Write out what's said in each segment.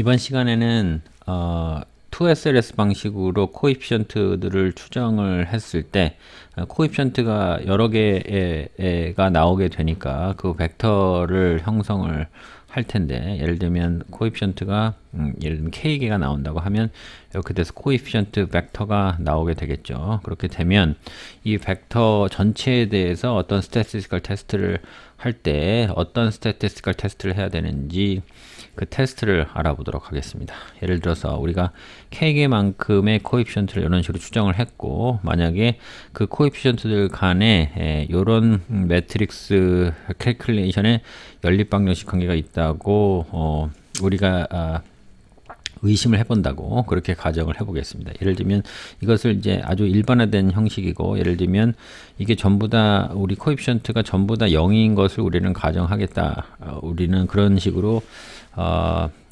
이번 시간에는 2SLS 방식으로 코에피션트들을 추정을 했을 때 코에피션트가 여러 개가 나오게 되니까 그 벡터를 형성을 할 텐데, 예를 들면 코에피션트가 예를 들면 k개가 나온다고 하면 이렇게 돼서 코에피션트 벡터가 나오게 되겠죠. 그렇게 되면 이 벡터 전체에 대해서 어떤 스태티스티컬 테스트를 할 때 어떤 스태티스티컬 테스트를 해야 되는지 그 테스트를 알아보도록 하겠습니다. 예를 들어서 우리가 k개만큼의 코에피션트를 이런 식으로 추정을 했고, 만약에 그 코에피션트들 간에 이런 매트릭스 캘큘레이션에 연립방정식 관계가 있다고 우리가 의심을 해본다고 그렇게 가정을 해보겠습니다. 예를 들면 이것을 이제 아주 일반화된 형식이고, 예를 들면 이게 전부 다 우리 코에피션트가 전부 다 0인 것을 우리는 가정하겠다. 우리는 그런 식으로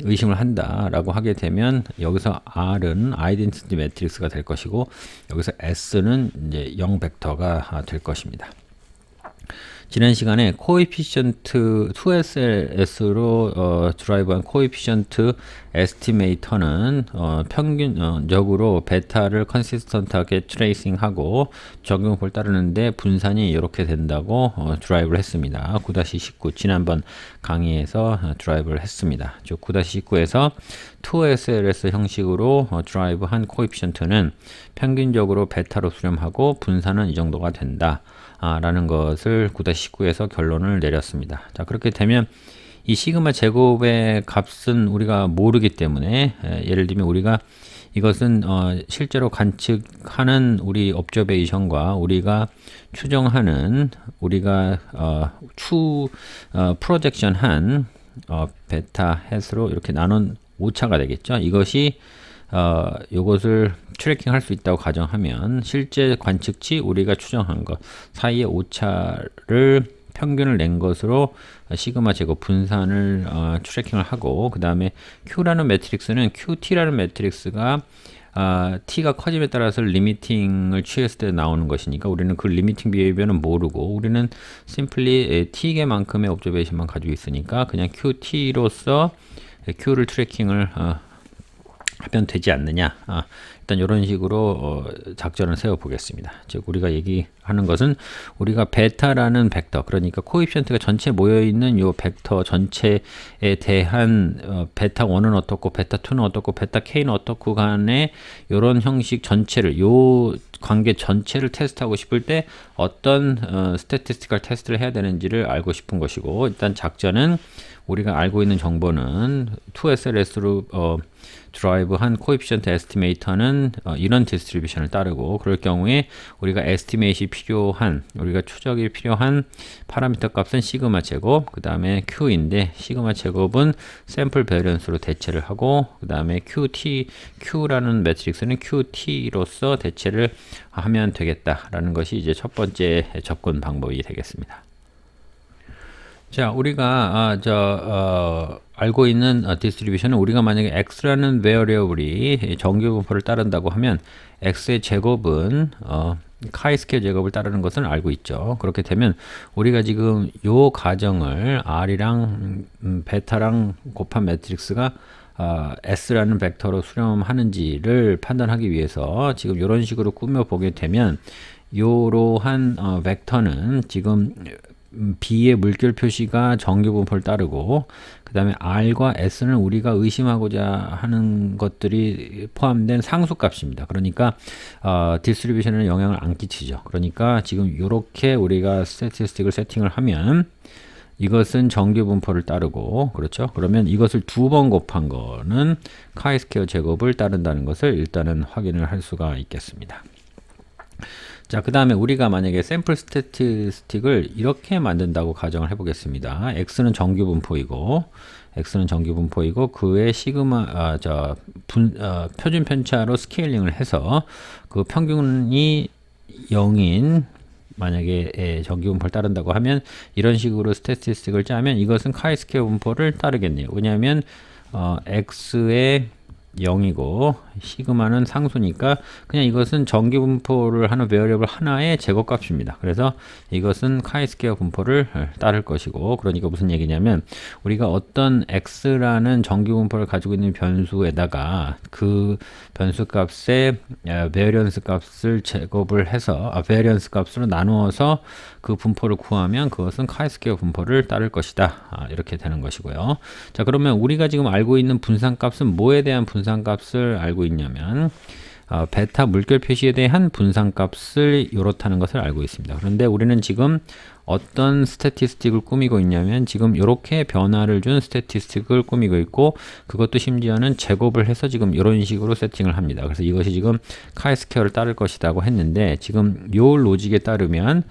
의심을 한다라고 하게 되면 여기서 R은 아이덴티티 매트릭스가 될 것이고, 여기서 S는 이제 0 벡터가 될 것입니다. 지난 시간에 코에피션트 2SLS로 드라이브한 코에피션트 에스티메이터는 평균적으로 베타를 컨시스턴트하게 트레이싱하고 적용법을 따르는데 분산이 이렇게 된다고 드라이브를 했습니다. 9-19 지난번 강의에서 드라이브를 했습니다. 즉 9-19에서 2SLS 형식으로 드라이브한 코에피션트는 평균적으로 베타로 수렴하고 분산은 이 정도가 된다. 라는 것을 9-19에서 결론을 내렸습니다. 자, 그렇게 되면 이 시그마 제곱의 값은 우리가 모르기 때문에, 예를 들면 우리가 이것은 실제로 관측하는 우리 옵저베이션과 우리가 추정하는 우리가 프로젝션한 베타 햇으로 이렇게 나눈 오차가 되겠죠. 이것이 요것을 트래킹 할 수 있다고 가정하면 실제 관측치 우리가 추정한 것 사이의 오차를 평균을 낸 것으로 시그마 제곱 분산을 트래킹을 하고, 그 다음에 Q라는 매트릭스는 QT라는 매트릭스가 T가 커짐에 따라서 리미팅을 취했을 때 나오는 것이니까 우리는 그 리미팅 비헤이비어는 모르고 우리는 심플리 T개만큼의 옵저베이션만 가지고 있으니까 그냥 QT로서 Q를 트래킹을 하면 되지 않느냐. 일단 이런 식으로 작전을 세워 보겠습니다. 즉 우리가 얘기하는 것은 우리가 베타라는 벡터, 그러니까 코에피션트가 전체 모여 있는 요 벡터 전체에 대한 베타 1은 어떻고 베타 2는 어떻고 베타 k는 어떻고 간에 이런 형식 전체를 요 관계 전체를 테스트하고 싶을 때 어떤 스태티스티컬 테스트를 해야 되는지를 알고 싶은 것이고, 일단 작전은 우리가 알고 있는 정보는 2SLS로 드라이브한 코에피션트 에스티메이터는 이런 디스트리뷰션을 따르고, 그럴 경우에 우리가 에스티메이트이 필요한, 우리가 추적이 필요한 파라미터 값은 시그마 제곱, 그 다음에 Q인데 시그마 제곱은 샘플 베리언스로 대체를 하고, 그 다음에 Q라는 매트릭스는 QT로서 대체를 하면 되겠다라는 것이 이제 첫 번째 접근 방법이 되겠습니다. 자, 우리가 알고 있는 디스트리뷰션은 우리가 만약에 x라는 베어리어블이 정규분포를 따른다고 하면 x의 제곱은 카이스퀘어 제곱을 따르는 것은 알고 있죠. 그렇게 되면 우리가 지금 요 가정을 r이랑 베타랑 곱한 매트릭스가 s라는 벡터로 수렴하는지를 판단하기 위해서 지금 이런 식으로 꾸며 보게 되면 요러한 벡터는 지금 B의 물결 표시가 정규분포를 따르고, 그 다음에 R과 S는 우리가 의심하고자 하는 것들이 포함된 상수값입니다. 그러니까 디스트리뷰션에는 영향을 안 끼치죠. 그러니까 지금 이렇게 우리가 스태티스틱을 세팅을 하면 이것은 정규분포를 따르고, 그렇죠? 그러면 이것을 두 번 곱한 거는 카이스퀘어 제곱을 따른다는 것을 일단은 확인을 할 수가 있겠습니다. 자, 그 다음에 우리가 만약에 샘플 스태티스틱을 이렇게 만든다고 가정을 해보겠습니다. x는 정규분포이고 그의 시그마 표준 편차로 스케일링을 해서 그 평균이 0인 만약에 정규분포를 따른다고 하면 이런 식으로 스태티스틱을 짜면 이것은 카이스퀘어 분포를 따르겠네요. 왜냐하면 x의 0이고 시그마는 상수니까 그냥 이것은 정기 분포를 하는 베어리어블 하나의 제곱값입니다. 그래서 이것은 카이스퀘어 분포를 따를 것이고, 그러니까 무슨 얘기냐면 우리가 어떤 x라는 정기 분포를 가지고 있는 변수에다가 그 변수 값의 베어리언스 값을 제곱을 해서 베어리언스 값으로 나누어서 그 분포를 구하면 그것은 카이스퀘어 분포를 따를 것이다. 이렇게 되는 것이고요. 자, 그러면 우리가 지금 알고 있는 분산값은 뭐에 대한 분산값을 알고 있냐면 베타 물결 표시에 대한 분산값을 이렇다는 것을 알고 있습니다. 그런데 우리는 지금 어떤 스태티스틱을 꾸미고 있냐면 지금 이렇게 변화를 준 스태티스틱을 꾸미고 있고, 그것도 심지어는 제곱을 해서 지금 이런 식으로 세팅을 합니다. 그래서 이것이 지금 카이스퀘어를 따를 것이라고 했는데, 지금 요 로직에 따르면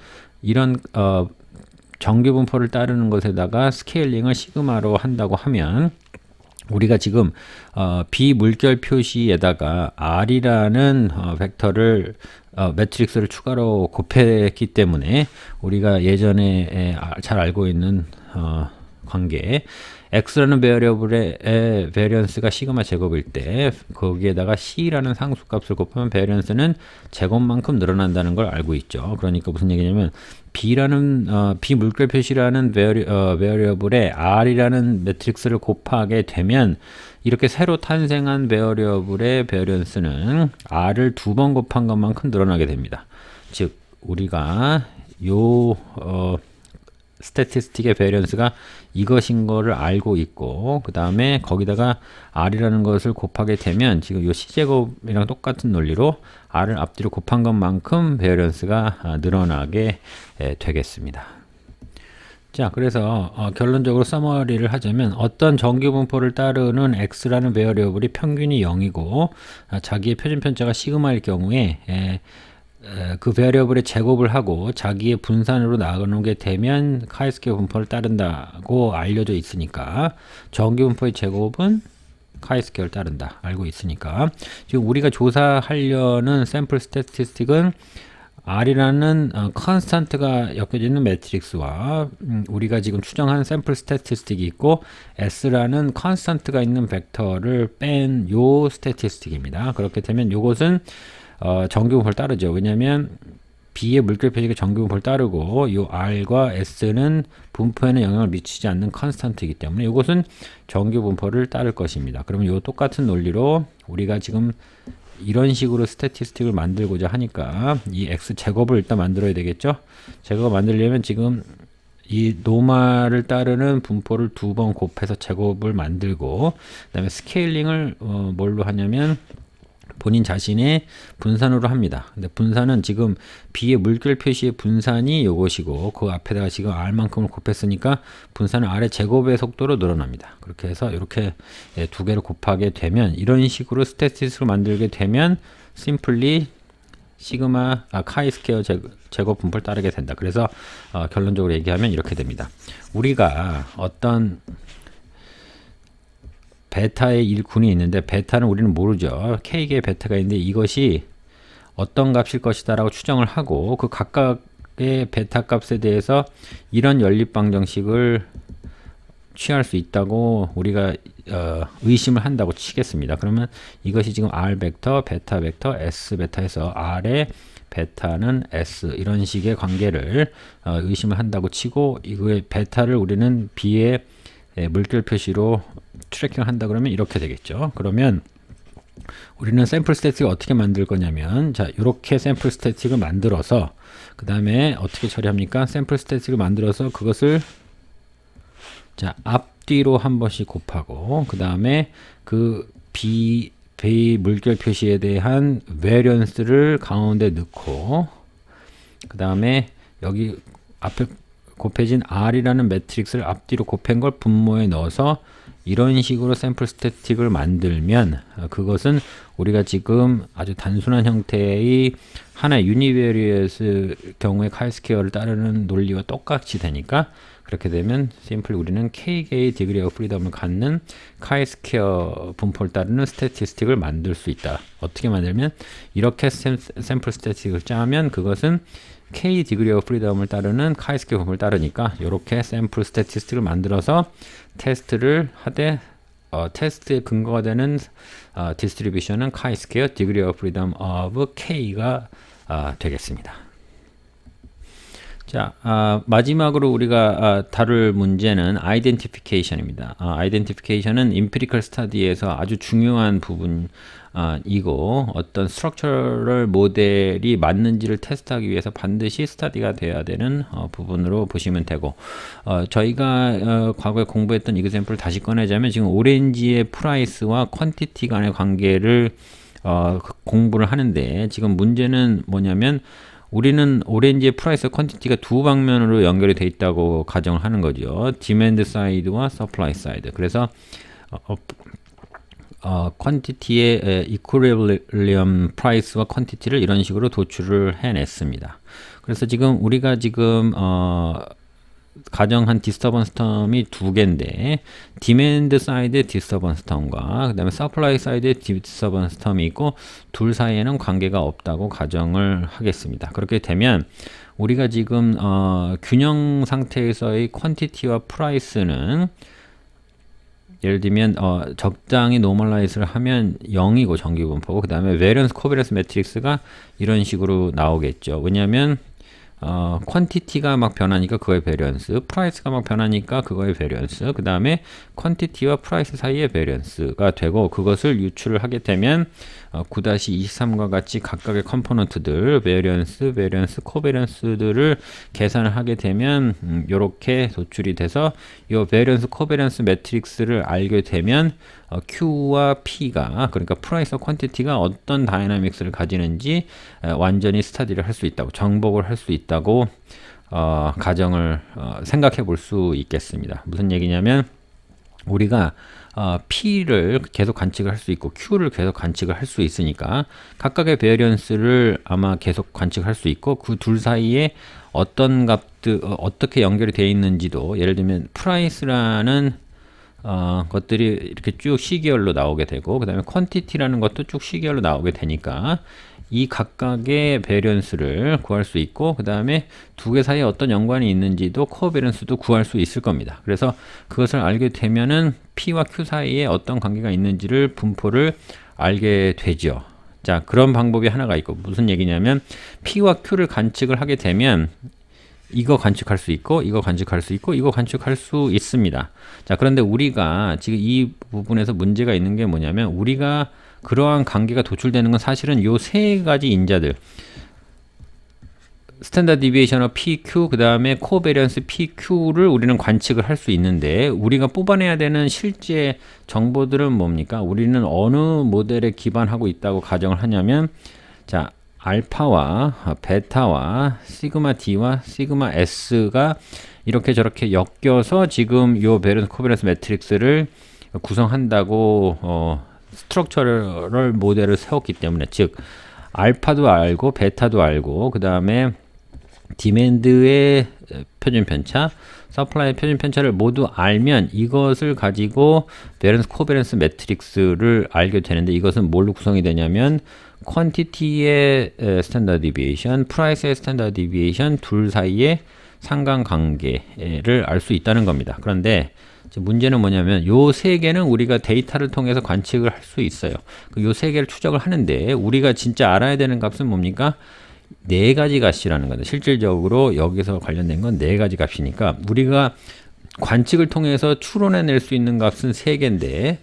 이런 정규 분포를 따르는 것에다가 스케일링을 시그마로 한다고 하면 우리가 지금 비물결 표시에다가 r이라는 벡터를 매트릭스를 추가로 곱했기 때문에 우리가 예전에 잘 알고 있는 관계, x라는 베어리어블의 베리언스가 시그마 제곱일 때 거기에다가 c라는 상수값을 곱하면 베리언스는 제곱만큼 늘어난다는 걸 알고 있죠. 그러니까 무슨 얘기냐면 b라는 비물결 표시라는 베어리어블에 r이라는 매트릭스를 곱하게 되면 이렇게 새로 탄생한 베어리어블의 베리언스는 r을 2번 곱한 것만큼 늘어나게 됩니다. 즉 우리가 요 스태티스틱의 베리언스가 이것인 거를 알고 있고, 그 다음에 거기다가 r이라는 것을 곱하게 되면 지금 요 c제곱이랑 똑같은 논리로 r을 앞뒤로 곱한 것만큼 베리언스가 늘어나게 되겠습니다. 자, 그래서 결론적으로 서머리를 하자면 어떤 정규 분포를 따르는 x라는 베어리어블이 평균이 0이고 자기의 표준 편차가 시그마일 경우에 그 베어리어블의 제곱을 하고 자기의 분산으로 나누게 되면 카이스퀘어 분포를 따른다고 알려져 있으니까 정규 분포의 제곱은 카이스퀘어를 따른다 알고 있으니까, 지금 우리가 조사하려는 샘플 스태티스틱은 r이라는 컨스탄트가 엮여져 있는 매트릭스와 우리가 지금 추정한 샘플 스태티스틱이 있고 s라는 컨스탄트가 있는 벡터를 뺀 요 스태티스틱입니다. 그렇게 되면 요것은 정규 분포를 따르죠. 왜냐하면 B의 물결 표시가 정규 분포를 따르고 이 R과 S는 분포에는 영향을 미치지 않는 컨스탄트이기 때문에 이것은 정규 분포를 따를 것입니다. 그러면 이 똑같은 논리로 우리가 지금 이런 식으로 스태티스틱을 만들고자 하니까 이 X 제곱을 일단 만들어야 되겠죠. 제곱을 만들려면 지금 이 노말을 따르는 분포를 2번 곱해서 제곱을 만들고, 그 다음에 스케일링을 뭘로 하냐면 본인 자신의 분산으로 합니다. 근데 분산은 지금 B의 물결 표시의 분산이 요것이고 그 앞에다가 지금 R만큼을 곱했으니까 분산은 R의 제곱의 속도로 늘어납니다. 그렇게 해서 이렇게 두 개를 곱하게 되면 이런 식으로 스태티스틱을 만들게 되면 심플리 시그마 카이스퀘어 제곱 분포를 따르게 된다. 그래서 결론적으로 얘기하면 이렇게 됩니다. 우리가 어떤 베타의 일군이 있는데 베타는 우리는 모르죠. K개의 베타가 있는데 이것이 어떤 값일 것이다 라고 추정을 하고 그 각각의 베타 값에 대해서 이런 연립 방정식을 취할 수 있다고 우리가 의심을 한다고 치겠습니다. 그러면 이것이 지금 R 벡터, 베타 벡터, S 베타 해서 R의 베타는 S 이런 식의 관계를 의심을 한다고 치고 이거의 베타를 우리는 B의 물결 표시로 트래킹을 한다 그러면 이렇게 되겠죠. 그러면 우리는 샘플 스태틱을 어떻게 만들 거냐면, 자, 이렇게 샘플 스태틱을 만들어서 그 다음에 어떻게 처리합니까? 샘플 스태틱을 만들어서 그것을 자 앞뒤로 한 번씩 곱하고 그 다음에 그 B 물결 표시에 대한 베리언스를 가운데 넣고 그 다음에 여기 앞에 곱해진 R이라는 매트릭스를 앞뒤로 곱한 걸 분모에 넣어서 이런 식으로 샘플 스태틱을 만들면 그것은 우리가 지금 아주 단순한 형태의 하나의 유니베리에스 경우에 카이스퀘어를 따르는 논리와 똑같이 되니까 그렇게 되면 심플 우리는 K개의 디그리 오브 프리덤을 갖는 카이스퀘어 분포를 따르는 스태티스틱을 만들 수 있다. 어떻게 만들면 이렇게 샘플 스태틱을 짜면 그것은 K 디그리 오브 프리덤을 따르는 카이스퀘어 분포를 따르니까 이렇게 샘플 스태티스틱을 만들어서 테스트를 하되 테스트의 근거가 되는 디스트리뷰션은 chi-square degree of freedom of k가 되겠습니다. 자, 마지막으로 우리가 다룰 문제는 identification입니다. identification은 empirical study에서 아주 중요한 부분이고 어떤 structural 모델이 맞는지를 테스트하기 위해서 반드시 스터디가 돼야 되는 부분으로 보시면 되고 저희가 과거에 공부했던 example을 다시 꺼내자면 지금 오렌지의 프라이스와 퀀티티 간의 관계를 공부를 하는데 지금 문제는 뭐냐면 우리는 오렌지의 프라이스 퀀티티가 두 방면으로 연결이 돼 있다고 가정을 하는 거죠. 디맨드 사이드와 서플라이 사이드. 그래서 퀀티티의 이퀄리brium 프라이스와 퀀티티를 이런 식으로 도출을 해냈습니다. 그래서 지금 우리가 지금 가정한 디스터번스 텀이 두 개인데 디맨드 사이드의 디스터번스 텀과 그 다음에 서플라이 사이드의 디스터번스 텀이 있고 둘 사이에는 관계가 없다고 가정을 하겠습니다. 그렇게 되면 우리가 지금 균형 상태에서의 퀀티티와 프라이스는 예를 들면 적당히 노멀라이즈를 하면 0이고 정기분포고 그 다음에 베리언스 코비런스 매트릭스가 이런 식으로 나오겠죠. 왜냐하면 퀀티티가 막 변하니까 그거의 베리언스, 프라이스가 막 변하니까 그거의 베리언스, 그 다음에 퀀티티와 프라이스 사이의 베리언스가 되고 그것을 유출을 하게 되면 9-23과 같이 각각의 컴포넌트들, 베리언스, 코베리언스들을 계산을 하게 되면 이렇게 도출이 돼서 이 베리언스, 코베리언스 매트릭스를 알게 되면 Q와 P가 그러니까 프라이스와 퀀티티가 어떤 다이나믹스를 가지는지 완전히 스터디를 할 수 있다고 정복을 할 수 있다고 가정을 생각해 볼 수 있겠습니다. 무슨 얘기냐면 우리가 P를 계속 관측을 할 수 있고 Q를 계속 관측을 할 수 있으니까 각각의 베리언스를 아마 계속 관측할 수 있고 그 둘 사이에 어떤 값들 어떻게 연결이 되어 있는지도 예를 들면 프라이스라는 것들이 이렇게 쭉 시계열로 나오게 되고 그 다음에 퀀티티라는 것도 쭉 시계열로 나오게 되니까 이 각각의 베리언스를 구할 수 있고 그 다음에 두 개 사이에 어떤 연관이 있는지도 코어베리언스도 구할 수 있을 겁니다. 그래서 그것을 알게 되면은 P와 Q 사이에 어떤 관계가 있는지를 분포를 알게 되죠. 자, 그런 방법이 하나가 있고 무슨 얘기냐면 P와 Q를 관측을 하게 되면 이거 관측할 수 있고 이거 관측할 수 있고 이거 관측할 수 있습니다. 자, 그런데 우리가 지금 이 부분에서 문제가 있는 게 뭐냐면 우리가 그러한 관계가 도출되는 건 사실은 요 세 가지 인자들 스탠다드 디비에이션 오브 PQ 그 다음에 코베리언스 PQ를 우리는 관측을 할 수 있는데 우리가 뽑아내야 되는 실제 정보들은 뭡니까? 우리는 어느 모델에 기반하고 있다고 가정을 하냐면 자 알파와 베타와 시그마 D와 시그마 S가 이렇게 저렇게 엮여서 지금 요 베리언스 코베리언스 매트릭스를 구성한다고 스트럭처럴 모델을 세웠기 때문에 즉 알파도 알고 베타도 알고 그 다음에 디맨드의 표준 편차, 서플라이의 표준 편차를 모두 알면 이것을 가지고 베리언스 코베리언스 매트릭스를 알게 되는데 이것은 뭘로 구성이 되냐면 퀀티티의 스탠다드 디비에이션, 프라이스의 스탠다드 디비에이션 둘 사이의 상관관계를 알 수 있다는 겁니다. 그런데 문제는 뭐냐면 요 세 개는 우리가 데이터를 통해서 관측을 할 수 있어요. 요 세 개를 추적을 하는데 우리가 진짜 알아야 되는 값은 뭡니까? 네 가지 값이라는 건데 실질적으로 여기서 관련된 건 네 가지 값이니까 우리가 관측을 통해서 추론해낼 수 있는 값은 세 개인데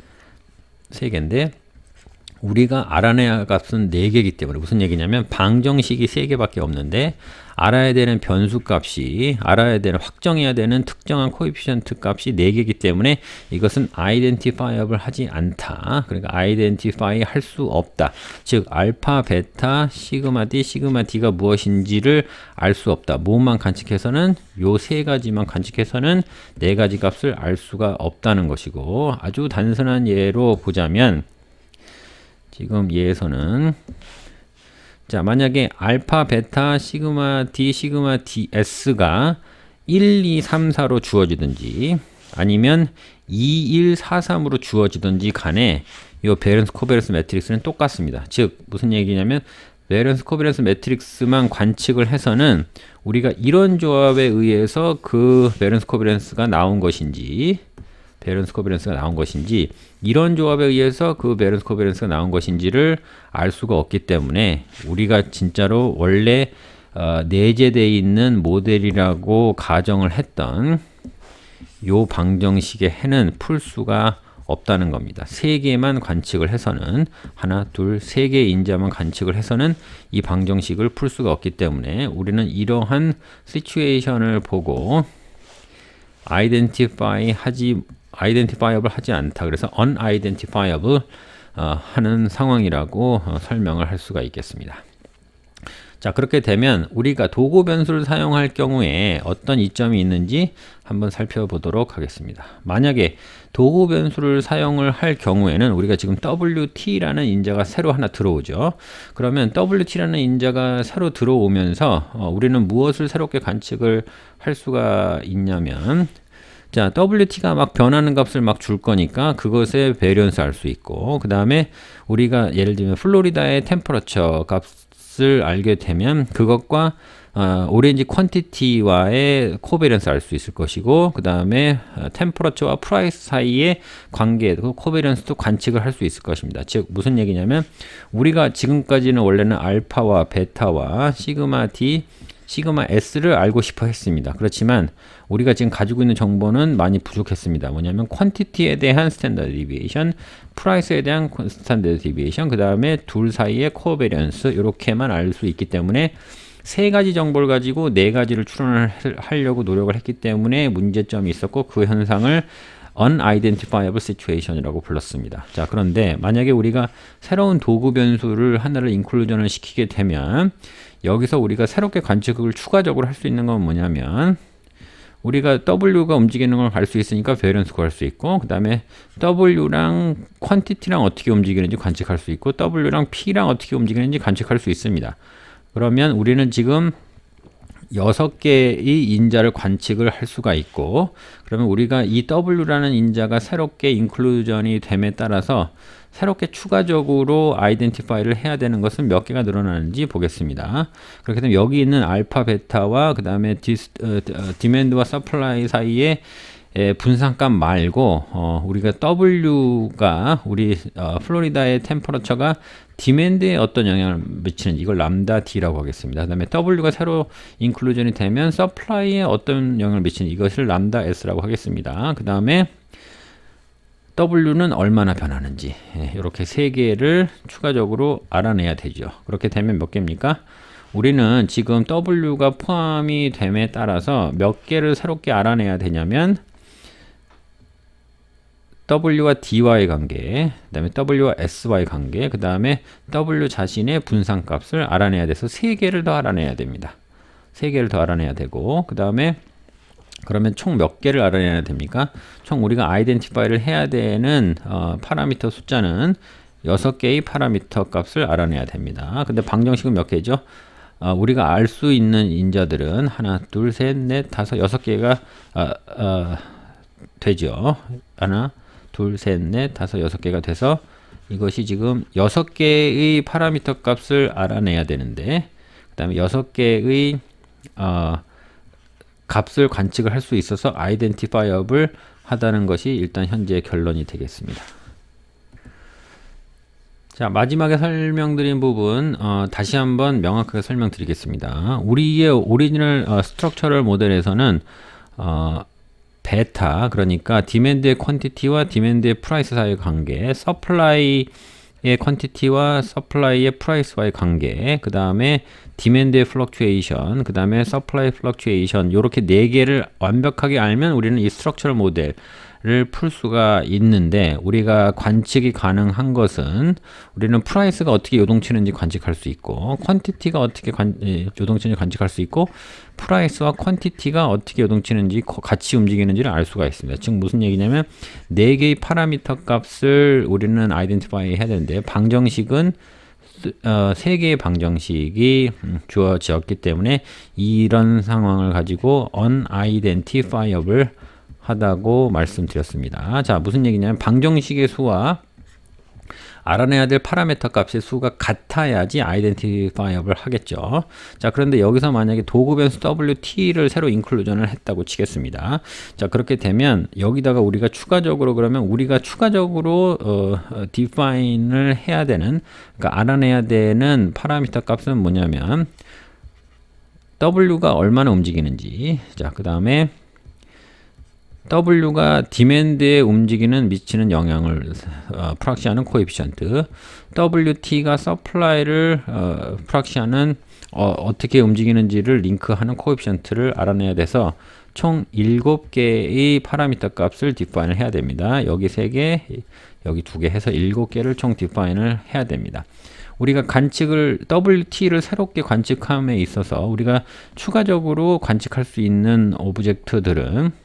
우리가 알아내야 할 값은 4개이기 때문에 무슨 얘기냐면 방정식이 3개밖에 없는데 알아야 되는 변수 값이 알아야 되는 확정해야 되는 특정한 코에피션트 값이 4개이기 때문에 이것은 identifiable 하지 않다. 그러니까 identify 할 수 없다. 즉 알파, 베타, 시그마 D, 시그마 D가 무엇인지를 알 수 없다. 뭐만 관측해서는 요 세 가지만 관측해서는 4가지 값을 알 수가 없다는 것이고 아주 단순한 예로 보자면 지금 예에서는 자 만약에 알파, 베타, 시그마 D, 시그마 DS가 1, 2, 3, 4로 주어지든지 아니면 2, 1, 4, 3으로 주어지든지 간에 이 베리언스 코베리언스 매트릭스는 똑같습니다. 즉 무슨 얘기냐면 베리언스 코베리언스 매트릭스만 관측을 해서는 우리가 이런 조합에 의해서 그 베리언스 코베리언스가 나온 것인지 베리언스 코베런스가 나온 것인지, 이런 조합에 의해서 그 베리언스 코베런스가 나온 것인지를 알 수가 없기 때문에 우리가 진짜로 원래 내재되어 있는 모델이라고 가정을 했던 요 방정식의 해는 풀 수가 없다는 겁니다. 3개만 관측을 해서는, 하나, 둘, 3개의 인자만 관측을 해서는 이 방정식을 풀 수가 없기 때문에 우리는 이러한 시츄에이션을 보고 identifiable 하지 않다. 그래서 unidentifiable 하는 상황이라고 설명을 할 수가 있겠습니다. 자, 그렇게 되면 우리가 도구 변수를 사용할 경우에 어떤 이점이 있는지 한번 살펴보도록 하겠습니다. 만약에 도구 변수를 사용을 할 경우에는 우리가 지금 WT라는 인자가 새로 하나 들어오죠. 그러면 WT라는 인자가 새로 들어오면서 우리는 무엇을 새롭게 관측을 할 수가 있냐면, 자, WT가 막 변하는 값을 막 줄 거니까 그것의 베리언스 알 수 있고, 그 다음에 우리가 예를 들면 플로리다의 템퍼러처 값을 알게 되면 그것과 오렌지 퀀티티와의 코베런스 알 수 있을 것이고, 그 다음에 템퍼러처와 프라이스 사이의 관계, 코베런스도 관측을 할 수 있을 것입니다. 즉 무슨 얘기냐면, 우리가 지금까지는 원래는 알파와 베타와 시그마 D, 시그마 S를 알고 싶어 했습니다. 그렇지만 우리가 지금 가지고 있는 정보는 많이 부족했습니다. 뭐냐면 퀀티티에 대한 스탠다드 디비에이션, 프라이스에 대한 스탠다드 디비에이션, 그 다음에 둘 사이의 코베런스, 이렇게만 알 수 있기 때문에 3가지 정보를 가지고 4가지를 추론을 하려고 노력을 했기 때문에 문제점이 있었고, 그 현상을 unidentifiable situation이라고 불렀습니다. 자, 그런데 만약에 우리가 새로운 도구 변수를 하나를 인클루전을 시키게 되면 여기서 우리가 새롭게 관측을 추가적으로 할 수 있는 건 뭐냐면, 우리가 W가 움직이는 걸 알 수 있으니까 베리언스 구할 수 있고, 그 다음에 W랑 퀀티티랑 어떻게 움직이는지 관측할 수 있고, W랑 P랑 어떻게 움직이는지 관측할 수 있습니다. 그러면 우리는 지금 6개의 인자를 관측을 할 수가 있고, 그러면 우리가 이 W라는 인자가 새롭게 인클루전이 됨에 따라서 새롭게 추가적으로 아이덴티파이를 해야 되는 것은 몇 개가 늘어나는지 보겠습니다. 그렇게 되면 여기 있는 알파, 베타와 그 다음에 디맨드와 서플라이 사이에 분산값 말고 우리가 W가 우리 플로리다의 템퍼러처가 디맨드에 어떤 영향을 미치는지, 이걸 람다 D라고 하겠습니다. 그 다음에 W가 새로 인클루전이 되면 서플라이에 어떤 영향을 미치는지, 이것을 람다 S라고 하겠습니다. 그 다음에 W는 얼마나 변하는지, 이렇게 3개를 추가적으로 알아내야 되죠. 그렇게 되면 몇 개입니까? 우리는 지금 W가 포함이 됨에 따라서 몇 개를 새롭게 알아내야 되냐면, W와 D와의 관계, 그 다음에 W와 S와의 관계, 그 다음에 W 자신의 분산값을 알아내야 돼서 3개를 더 알아내야 됩니다. 3개를 더 알아내야 되고, 그 다음에 그러면 총 몇 개를 알아내야 됩니까? 총 우리가 아이덴티파이를 해야 되는 파라미터 숫자는 6개의 파라미터 값을 알아내야 됩니다. 근데 방정식은 몇 개죠? 우리가 알 수 있는 인자들은 하나, 둘, 셋, 넷, 다섯, 6개가 되죠. 하나, 둘, 셋, 넷, 다섯, 6개가 돼서 이것이 지금 6개의 파라미터 값을 알아내야 되는데, 그 다음에 6개의 값을 관측을 할 수 있어서 아이덴티파이어블 하다는 것이 일단 현재 결론이 되겠습니다. 자, 마지막에 설명드린 부분 다시 한번 명확하게 설명드리겠습니다. 우리의 오리지널 스트럭처럴 모델에서는 베타, 그러니까 디맨드의 퀀티티와 디맨드의 프라이스 사이의 관계, 서플라이의 퀀티티와 서플라이의 프라이스와의 관계, 그 다음에 디맨드의 플럭추에이션, 그 다음에 서플라이 플럭추에이션, 요렇게 4개를 완벽하게 알면 우리는 이 스트럭처럴 모델을 풀 수가 있는데, 우리가 관측이 가능한 것은 우리는 프라이스가 어떻게 요동치는지 관측할 수 있고, 퀀티티가 어떻게 요동치는지 관측할 수 있고, 프라이스와 퀀티티가 어떻게 요동치는지 같이 움직이는지를 알 수가 있습니다. 즉 무슨 얘기냐면 4개의 파라미터 값을 우리는 아이덴티파이 해야 되는데, 방정식은 3개의 방정식이 주어졌기 때문에 이런 상황을 가지고 unidentifiable 하다고 말씀드렸습니다. 자, 무슨 얘기냐면 방정식의 수와 알아내야 될 파라미터 값의 수가 같아야지 아이덴티파이어블 하겠죠. 자, 그런데 여기서 만약에 도구 변수 WT를 새로 인클루전을 했다고 치겠습니다. 자, 그렇게 되면 여기다가 우리가 추가적으로 define을 해야 되는, 그러니까 알아내야 되는 파라미터 값은 뭐냐면 W가 얼마나 움직이는지, 자, 그 다음에 W가 디맨드에 움직이는 미치는 영향을 프락시하는 코에피션트, WT가 서플라이를 프락시하는 어떻게 움직이는지를 링크하는 코에피션트를 알아내야 돼서 총 7개의 파라미터 값을 디파인을 해야 됩니다. 여기 3개, 여기 2개 해서 7개를 총 디파인을 해야 됩니다. 우리가 관측을 WT를 새롭게 관측함에 있어서 우리가 추가적으로 관측할 수 있는 오브젝트들은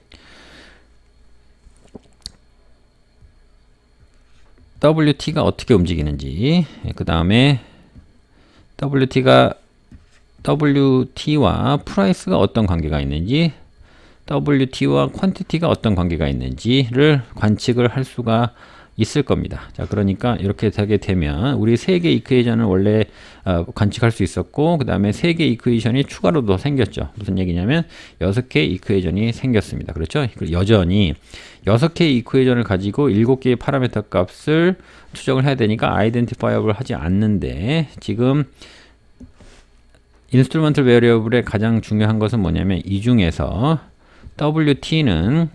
WT가 어떻게 움직이는지, 그 다음에 WT와 프라이스가 어떤 관계가 있는지, WT와 퀀티티가 어떤 관계가 있는지를 관측을 할 수가 있을 겁니다. 자, 그러니까 이렇게 되게 되면 우리 3개 이퀘이션을 원래 관측할 수 있었고, 그 다음에 3개 이퀘이션이 추가로 더 생겼죠. 무슨 얘기냐면 6개 이퀘이션이 생겼습니다. 그렇죠? 여전히 6개의 이퀘이션을 가지고 7개의 파라미터 값을 추정을 해야 되니까 아이덴티파이어블 하지 않는데, 지금 인스트루먼트 베리어블의 가장 중요한 것은 뭐냐면 이 중에서 WT는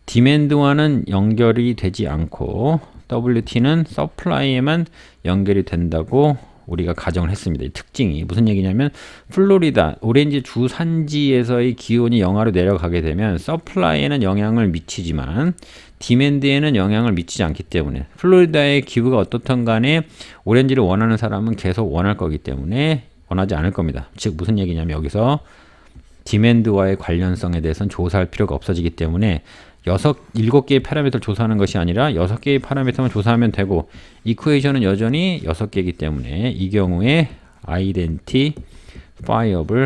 디맨드와는 연결이 되지 않고 WT는 서플라이에만 연결이 된다고 우리가 가정을 했습니다. 이 특징이 무슨 얘기냐면 플로리다 오렌지 주산지에서의 기온이 영하로 내려가게 되면 서플라이에는 영향을 미치지만 디맨드에는 영향을 미치지 않기 때문에, 플로리다의 기후가 어떻든 간에 오렌지를 원하는 사람은 계속 원할 거기 때문에 원하지 않을 겁니다. 즉 무슨 얘기냐면 여기서 디맨드와의 관련성에 대해서는 조사할 필요가 없어지기 때문에 7개의 파라미터를 조사하는 것이 아니라 6개의 파라미터만 조사하면 되고, 이퀘이션은 여전히 6개이기 때문에 이 경우에 아이덴티파이어블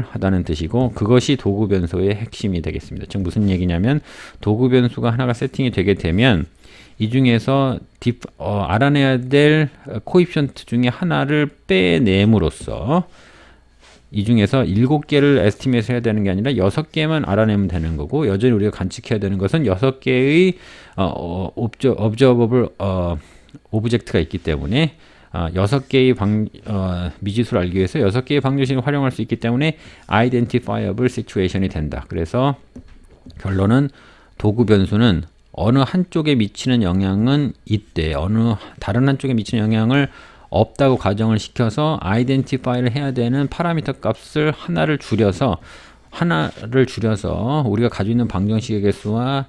하다는 뜻이고, 그것이 도구 변수의 핵심이 되겠습니다. 즉 무슨 얘기냐면 도구 변수가 하나가 세팅이 되게 되면 이 중에서 알아내야 될 코에피션트 중에 하나를 빼냄으로써 이 중에서 7개를 에스티메이트 해야 되는 게 아니라 6개만 알아내면 되는 거고, 여전히 우리가 관측해야 되는 것은 6개의 observable 오브젝트가 있기 때문에 6개의 미지수를 알기 위해서 6개의 방정식을 활용할 수 있기 때문에 identifiable situation이 된다. 그래서 결론은 도구 변수는 어느 한쪽에 미치는 영향은 있대, 어느 다른 한쪽에 미치는 영향을 없다고 가정을 시켜서 아이덴티파이를 해야 되는 파라미터 값을 하나를 줄여서 우리가 가지고 있는 방정식의 개수와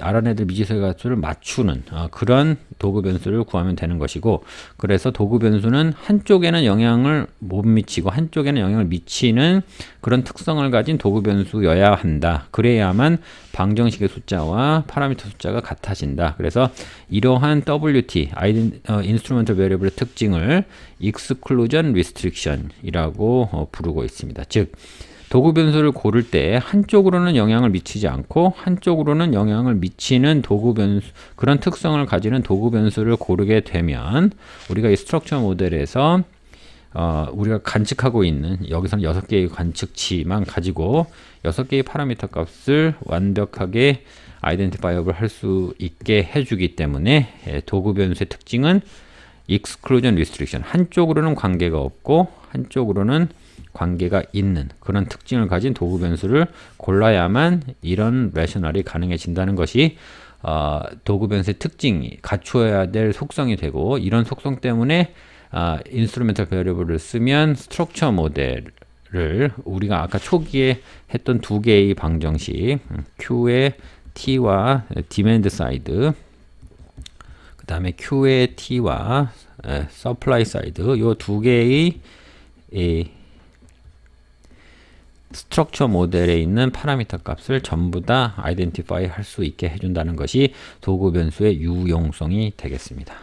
알아내야 될 미지수의 값을 맞추는 그런 도구 변수를 구하면 되는 것이고, 그래서 도구 변수는 한쪽에는 영향을 못 미치고 한쪽에는 영향을 미치는 그런 특성을 가진 도구 변수여야 한다. 그래야만 방정식의 숫자와 파라미터 숫자가 같아진다. 그래서 이러한 WT, Instrumental Variable의 특징을 Exclusion Restriction 이라고 부르고 있습니다. 즉 도구 변수를 고를 때 한쪽으로는 영향을 미치지 않고 한쪽으로는 영향을 미치는 도구 변수, 그런 특성을 가지는 도구 변수를 고르게 되면 우리가 이 스트럭처 모델에서 우리가 관측하고 있는, 여기서는 6개의 관측치만 가지고 6개의 파라미터 값을 완벽하게 아이덴티파이어블 할 수 있게 해주기 때문에 도구 변수의 특징은 Exclusion Restriction, 한쪽으로는 관계가 없고 한쪽으로는 관계가 있는 그런 특징을 가진 도구 변수를 골라야만 이런 레셔널이 가능해진다는 것이 도구 변수의 특징이 갖추어야 될 속성이 되고, 이런 속성 때문에 인스트루멘탈 베리어블을 쓰면 스트럭처 모델을 우리가 아까 초기에 했던 2개의 방정식 Q의 T와 디맨드 사이드, 그 다음에 Q의 T와 서플라이 사이드, 요 2개의 스트럭처 모델에 있는 파라미터 값을 전부 다 아이덴티파이 할 수 있게 해준다는 것이 도구 변수의 유용성이 되겠습니다.